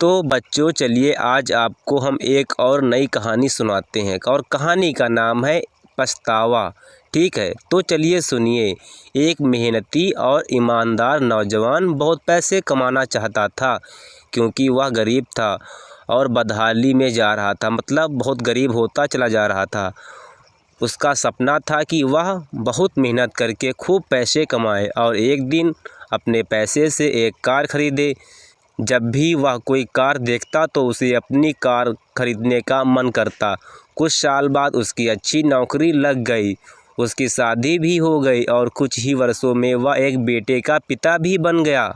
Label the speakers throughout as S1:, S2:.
S1: तो बच्चों चलिए आज आपको हम एक और नई कहानी सुनाते हैं और कहानी का नाम है पछतावा। ठीक है, तो चलिए सुनिए। एक मेहनती और ईमानदार नौजवान बहुत पैसे कमाना चाहता था, क्योंकि वह गरीब था और बदहाली में जा रहा था, मतलब बहुत गरीब होता चला जा रहा था। उसका सपना था कि वह बहुत मेहनत करके खूब पैसे कमाए और एक दिन अपने पैसे से एक कार खरीदे। जब भी वह कोई कार देखता तो उसे अपनी कार खरीदने का मन करता। कुछ साल बाद उसकी अच्छी नौकरी लग गई, उसकी शादी भी हो गई और कुछ ही वर्षों में वह एक बेटे का पिता भी बन गया।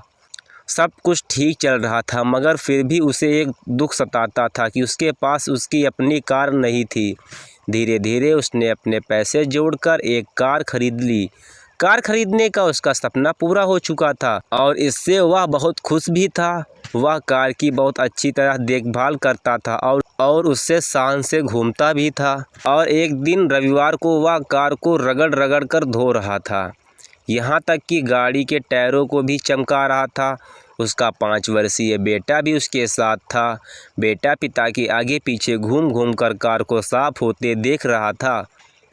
S1: सब कुछ ठीक चल रहा था, मगर फिर भी उसे एक दुख सताता था कि उसके पास उसकी अपनी कार नहीं थी। धीरे धीरे उसने अपने पैसे जोड़कर एक कार खरीद ली। कार खरीदने का उसका सपना पूरा हो चुका था और इससे वह बहुत खुश भी था। वह कार की बहुत अच्छी तरह देखभाल करता था और उससे शान से घूमता भी था। और एक दिन रविवार को वह कार को रगड़ रगड़ कर धो रहा था, यहाँ तक कि गाड़ी के टायरों को भी चमका रहा था। उसका 5 वर्षीय बेटा भी उसके साथ था। बेटा पिता के आगे पीछे घूम घूम कर कार को साफ होते देख रहा था।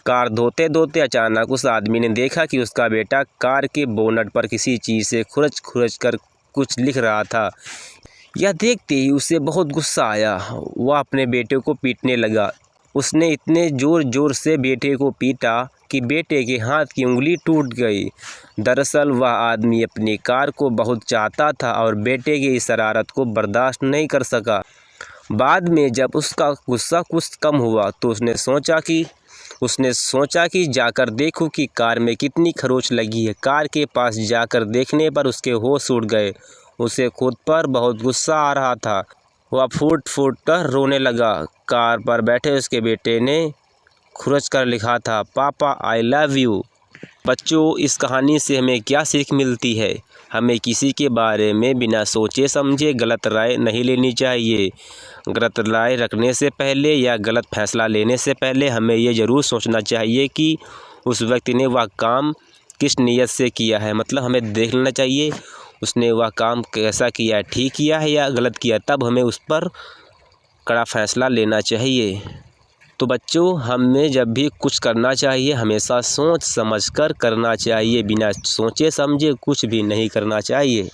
S1: कार धोते धोते अचानक उस आदमी ने देखा कि उसका बेटा कार के बोनट पर किसी चीज़ से खुरच खुरच कर कुछ लिख रहा था। यह देखते ही उसे बहुत गुस्सा आया। वह अपने बेटे को पीटने लगा। उसने इतने ज़ोर ज़ोर से बेटे को पीटा कि बेटे के हाथ की उंगली टूट गई। दरअसल वह आदमी अपनी कार को बहुत चाहता था और बेटे की इस शरारत को बर्दाश्त नहीं कर सका। बाद में जब उसका गुस्सा कुछ कम हुआ तो उसने सोचा कि जाकर देखूं कि कार में कितनी खरोंच लगी है। कार के पास जाकर देखने पर उसके होश उड़ गए। उसे खुद पर बहुत गुस्सा आ रहा था। वह फूट फूट कर रोने लगा। कार पर बैठे उसके बेटे ने खुरच कर लिखा था, पापा आई लव यू। बच्चों, इस कहानी से हमें क्या सीख मिलती है? हमें किसी के बारे में बिना सोचे समझे गलत राय नहीं लेनी चाहिए। गलत राय रखने से पहले या गलत फैसला लेने से पहले हमें ये ज़रूर सोचना चाहिए कि उस व्यक्ति ने वह काम किस नीयत से किया है। मतलब हमें देख लेना चाहिए उसने वह काम कैसा किया है, ठीक किया है या गलत किया, तब हमें उस पर कड़ा फैसला लेना चाहिए। तो बच्चों, हमें जब भी कुछ करना चाहिए हमेशा सोच समझ कर करना चाहिए, बिना सोचे समझे कुछ भी नहीं करना चाहिए।